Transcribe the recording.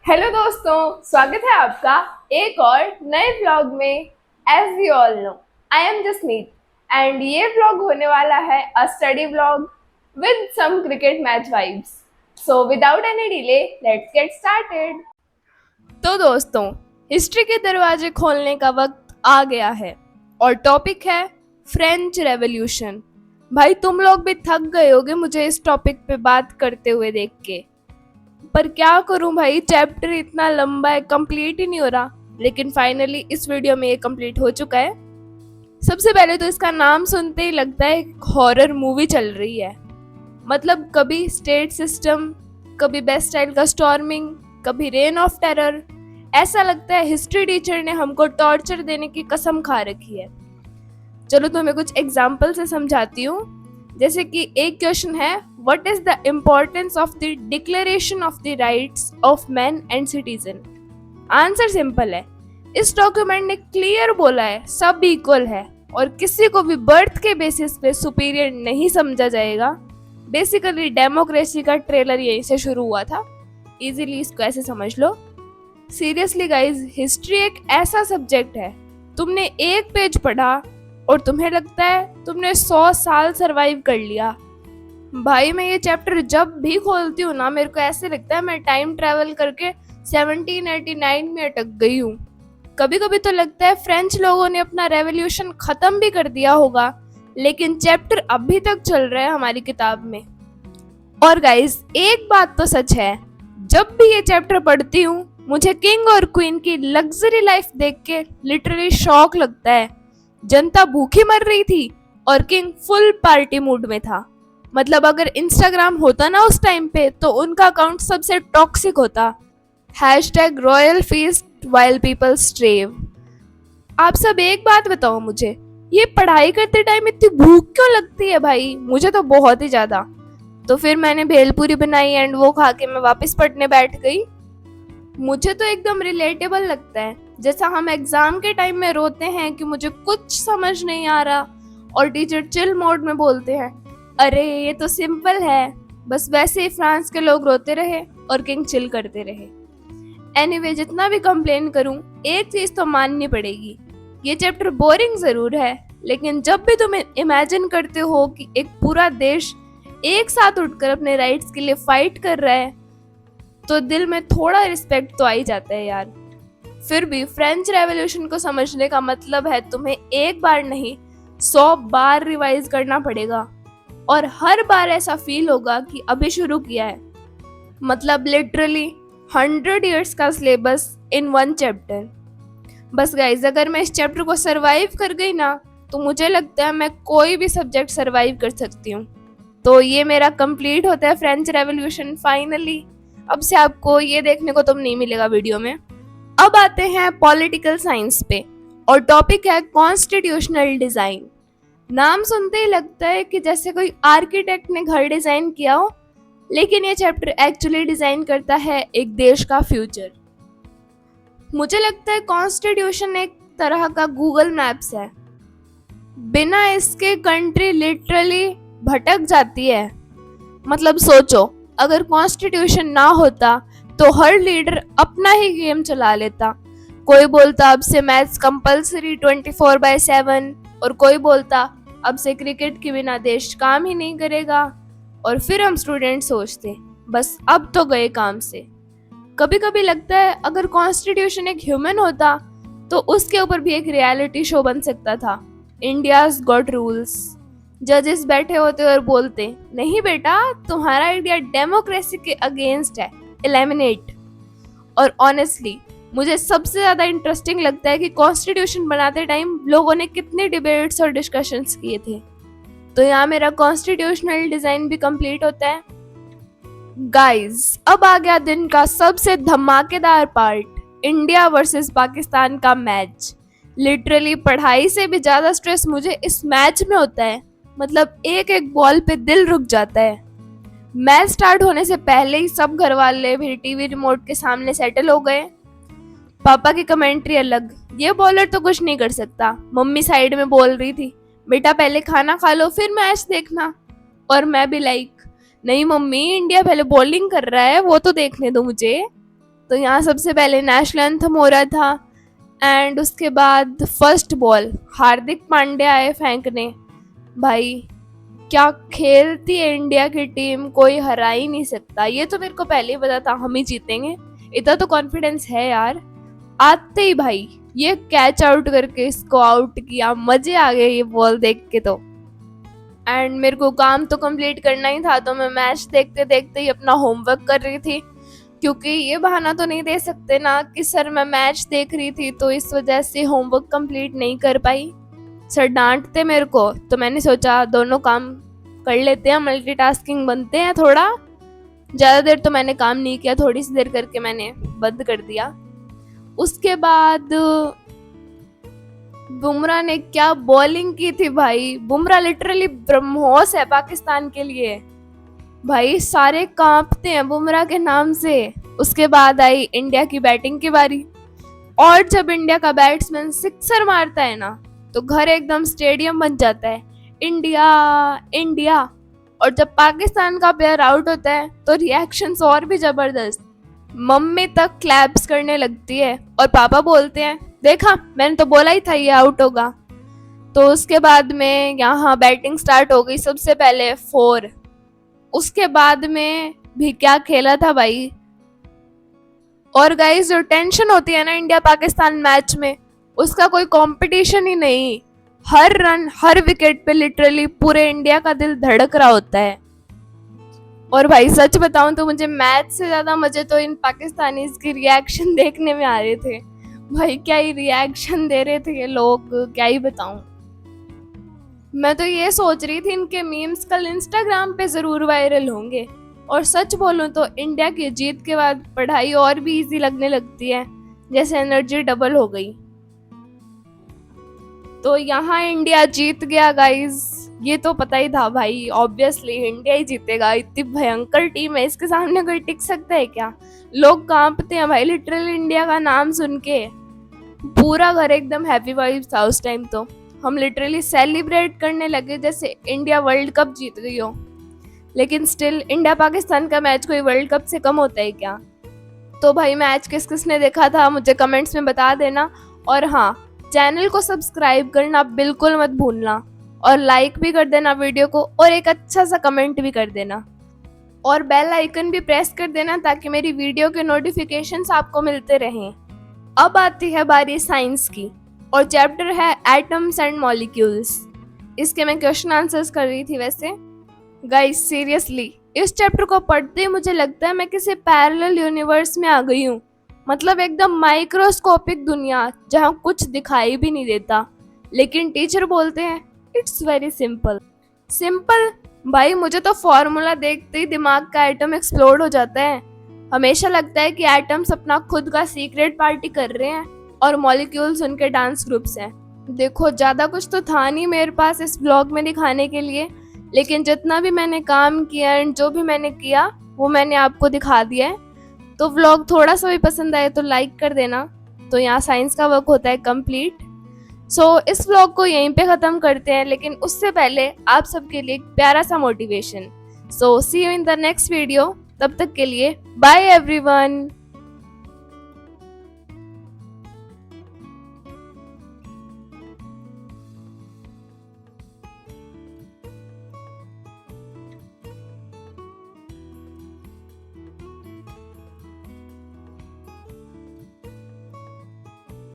Hello दोस्तों, स्वागत है आपका एक और नए व्लॉग में। As you all know, I am Jasmeet and ये व्लॉग होने वाला है a study vlog with some cricket match vibes. So without any delay, let's get started. तो दोस्तों, हिस्ट्री के दरवाजे खोलने का वक्त आ गया है और टॉपिक है फ्रेंच रेवोल्यूशन। भाई तुम लोग भी थक गए होगे मुझे इस टॉपिक पे बात करते हुए देख के, पर क्या करूं भाई, चैप्टर इतना लंबा है, कंप्लीट ही नहीं हो रहा। लेकिन फाइनली इस वीडियो में ये कंप्लीट हो चुका है। सबसे पहले तो इसका नाम सुनते ही लगता है हॉरर मूवी चल रही है। मतलब कभी स्टेट सिस्टम, कभी बेस्टाइल का स्टॉर्मिंग, कभी रेन ऑफ टेरर। ऐसा लगता है हिस्ट्री टीचर ने हमको टॉर्चर देने की कसम खा रखी है। चलो तुम्हें कुछ एग्जाम्पल से समझाती हूँ। जैसे कि एक क्वेश्चन है, what is the importance of the declaration of the rights of man and citizen. Answer simple है, इस डॉक्यूमेंट ने क्लियर बोला है सब इक्वल है और किसी को भी बर्थ के बेसिस पे सुपीरियर नहीं समझा जाएगा। बेसिकली डेमोक्रेसी का ट्रेलर यहीं से शुरू हुआ था। इजीली इसको ऐसे समझ लो। सीरियसली गाइज, हिस्ट्री एक ऐसा सब्जेक्ट है, तुमने एक पेज पढ़ा और तुम्हें लगता है तुमने 100 साल सरवाइव कर लिया। भाई मैं ये चैप्टर जब भी खोलती हूँ ना, मेरे को ऐसे लगता है मैं टाइम ट्रैवल करके 1789 में अटक गई हूँ। कभी कभी तो लगता है फ्रेंच लोगों ने अपना रेवोल्यूशन खत्म भी कर दिया होगा, लेकिन चैप्टर अभी तक चल रहा है हमारी किताब में। और गाइस एक बात तो सच है, जब भी ये चैप्टर पढ़ती हूँ मुझे किंग और क्वीन की लग्जरी लाइफ देख के लिटरली शॉक लगता है। जनता भूखी मर रही थी और किंग फुल पार्टी मूड में था। मतलब अगर इंस्टाग्राम होता ना उस टाइम पे तो उनका अकाउंट सबसे टॉक्सिक होता। Hashtag royal feast while people starve. आप सब एक बात बताओ मुझे, ये पढ़ाई करते टाइम इतनी भूख क्यों लगती है भाई? मुझे तो बहुत ही ज्यादा। तो फिर मैंने भेलपूरी बनाई एंड वो खा के मैं वापस पढ़ने बैठ गई। मुझे तो एकदम रिलेटेबल लगता है, जैसा हम एग्जाम के टाइम में रोते हैं कि मुझे कुछ समझ नहीं आ रहा और टीचर चिल मोड में बोलते हैं अरे ये तो सिंपल है। बस वैसे ही फ्रांस के लोग रोते रहे और किंग चिल करते रहे। एनीवे, जितना भी कंप्लेन करूं, एक चीज तो माननी पड़ेगी, ये चैप्टर बोरिंग जरूर है, लेकिन जब भी तुम इमेजिन करते हो कि एक पूरा देश एक साथ उठकर अपने राइट्स के लिए फाइट कर रहा है, तो दिल में थोड़ा रिस्पेक्ट तो आ ही जाता है यार। फिर भी फ्रेंच रेवोल्यूशन को समझने का मतलब है तुम्हें एक बार नहीं 100 बार रिवाइज करना पड़ेगा और हर बार ऐसा फील होगा कि अभी शुरू किया है। मतलब लिटरली 100 इयर्स का सिलेबस इन वन चैप्टर। बस गाइज, अगर मैं इस चैप्टर को सरवाइव कर गई ना, तो मुझे लगता है मैं कोई भी सब्जेक्ट सरवाइव कर सकती हूँ। तो ये मेरा कंप्लीट होता है फ्रेंच रेवोल्यूशन फाइनली। अब से आपको ये देखने को तो नहीं मिलेगा वीडियो में। अब आते हैं पॉलिटिकल साइंस पे और टॉपिक है कॉन्स्टिट्यूशनल डिजाइन। नाम सुनते ही लगता है कि जैसे कोई आर्किटेक्ट ने घर डिजाइन किया हो, लेकिन ये चैप्टर एक्चुअली डिजाइन करता है एक देश का फ्यूचर। मुझे लगता है कॉन्स्टिट्यूशन एक तरह का गूगल मैप्स है। बिना इसके कंट्री लिटरली भटक जाती है। मतलब सोचो, अगर कॉन्स्टिट्यूशन ना होता तो हर लीडर अपना ही गेम चला लेता। कोई बोलता अब से मैथ्स कंपलसरी 24/7 और कोई बोलता अब से क्रिकेट के बिना देश काम ही नहीं करेगा। और फिर हम स्टूडेंट सोचते बस अब तो गए काम से। कभी कभी लगता है अगर कॉन्स्टिट्यूशन एक ह्यूमन होता तो उसके ऊपर भी एक रियलिटी शो बन सकता था, इंडियाज गॉट रूल्स। जजेस बैठे होते और बोलते नहीं बेटा, तुम्हारा आइडिया डेमोक्रेसी के अगेंस्ट है, एलिमिनेट। और ऑनेस्टली मुझे सबसे ज्यादा इंटरेस्टिंग लगता है कि कॉन्स्टिट्यूशन बनाते टाइम लोगों ने कितने डिबेट्स और डिस्कशंस किए थे। तो यहाँ मेरा कॉन्स्टिट्यूशनल डिजाइन भी कंप्लीट होता है। गाइस, अब आ गया दिन का सबसे धमाकेदार पार्ट, इंडिया वर्सेस पाकिस्तान का मैच। लिटरली पढ़ाई से भी ज्यादा स्ट्रेस मुझे इस मैच में होता है। मतलब एक एक बॉल पे दिल रुक जाता है। मैच स्टार्ट होने से पहले ही सब घर वाले भी टीवी रिमोट के सामने सेटल हो गए। पापा की कमेंट्री अलग, ये बॉलर तो कुछ नहीं कर सकता। मम्मी साइड में बोल रही थी बेटा पहले खाना खा लो फिर मैच देखना। और मैं भी लाइक नहीं मम्मी, इंडिया पहले बॉलिंग कर रहा है वो तो देखने दो मुझे। तो यहाँ सबसे पहले नेशनल एंथम हो रहा था एंड उसके बाद फर्स्ट बॉल हार्दिक पांड्या आए फेंकने। भाई क्या खेलती है इंडिया की टीम, कोई हरा ही नहीं सकता। ये तो मेरे को पहले ही पता था हम ही जीतेंगे, इतना तो कॉन्फिडेंस है यार। आते ही भाई ये कैच आउट करके इसको आउट किया, मजे आ गए ये बॉल देख के। तो एंड मेरे को काम तो कंप्लीट करना ही था, तो मैं मैच देखते देखते ही अपना होमवर्क कर रही थी, क्योंकि ये बहाना तो नहीं दे सकते ना कि सर मैं मैच देख रही थी तो इस वजह से होमवर्क कंप्लीट नहीं कर पाई। सर डांटते मेरे को, तो मैंने सोचा दोनों काम कर लेते हैं, मल्टीटास्किंग बनते हैं थोड़ा। ज़्यादा देर तो मैंने काम नहीं किया, थोड़ी सी देर करके मैंने बंद कर दिया। उसके बाद बुमराह ने क्या बॉलिंग की थी भाई। बुमराह लिटरली ब्रह्मोस है पाकिस्तान के लिए भाई, सारे कांपते हैं बुमराह के नाम से। उसके बाद आई इंडिया की बैटिंग की बारी, और जब इंडिया का बैट्समैन सिक्सर मारता है ना तो घर एकदम स्टेडियम बन जाता है, इंडिया इंडिया। और जब पाकिस्तान का प्लेयर आउट होता है तो रिएक्शंस और भी जबरदस्त, मम्मी तक क्लैप्स करने लगती है और पापा बोलते हैं देखा मैंने तो बोला ही था ये आउट होगा। तो उसके बाद में यहाँ बैटिंग स्टार्ट हो गई, सबसे पहले 4। उसके बाद में भी क्या खेला था भाई। और गाइस जो टेंशन होती है ना इंडिया पाकिस्तान मैच में, उसका कोई कंपटीशन ही नहीं। हर रन हर विकेट पे लिटरली पूरे इंडिया का दिल धड़क रहा होता है। और भाई सच बताऊं तो मुझे मैच से ज्यादा मजे तो इन पाकिस्तानीज की रिएक्शन देखने में आ रहे थे। भाई क्या ही रिएक्शन दे रहे थे ये लोग, क्या ही बताऊं। मैं तो ये सोच रही थी इनके मीम्स कल इंस्टाग्राम पे जरूर वायरल होंगे। और सच बोलूं तो इंडिया की जीत के बाद पढ़ाई और भी इजी लगने लगती है, जैसे एनर्जी डबल हो गई। तो यहाँ इंडिया जीत गया गाइस, ये तो पता ही था भाई, ऑब्वियसली इंडिया ही जीतेगा। इतनी भयंकर टीम है, इसके सामने कोई टिक सकता है क्या। लोग कांपते हैं भाई लिटरली इंडिया का नाम सुन के। पूरा घर एकदम हैप्पी वाइब्स था उस टाइम। तो हम लिटरली सेलिब्रेट करने लगे जैसे इंडिया वर्ल्ड कप जीत गई हो। लेकिन स्टिल इंडिया पाकिस्तान का मैच कोई वर्ल्ड कप से कम होता है क्या। तो भाई मैच किस किसने देखा था मुझे कमेंट्स में बता देना। और हाँ, चैनल को सब्सक्राइब करना बिल्कुल मत भूलना, और लाइक भी कर देना वीडियो को, और एक अच्छा सा कमेंट भी कर देना, और बेल आइकन भी प्रेस कर देना ताकि मेरी वीडियो के नोटिफिकेशंस आपको मिलते रहें। अब आती है बारी साइंस की, और चैप्टर है एटम्स एंड मॉलिक्यूल्स। इसके मैं क्वेश्चन आंसर्स कर रही थी। वैसे गाइस सीरियसली इस चैप्टर को पढ़ते ही मुझे लगता है मैं किसी पैरेलल यूनिवर्स में आ गई हूँ। मतलब एकदम माइक्रोस्कोपिक दुनिया जहाँ कुछ दिखाई भी नहीं देता, लेकिन टीचर बोलते हैं इट्स वेरी सिंपल। सिंपल भाई, मुझे तो फॉर्मूला देखते ही दिमाग का एटम एक्सप्लोड हो जाता है। हमेशा लगता है कि एटम्स अपना खुद का सीक्रेट पार्टी कर रहे हैं और मॉलिक्यूल्स उनके डांस ग्रुप्स हैं। देखो ज़्यादा कुछ तो था नहीं मेरे पास इस ब्लॉग में दिखाने के लिए, लेकिन जितना भी मैंने काम किया एंड जो भी मैंने किया वो मैंने आपको दिखा दिया है। तो व्लॉग थोड़ा सा भी पसंद आए तो लाइक कर देना। तो यहाँ साइंस का वर्क होता है कंप्लीट। सो इस व्लॉग को यहीं पे ख़त्म करते हैं, लेकिन उससे पहले आप सबके लिए एक प्यारा सा motivation. So see you in the next video, तब तक के लिए बाय एवरीवन।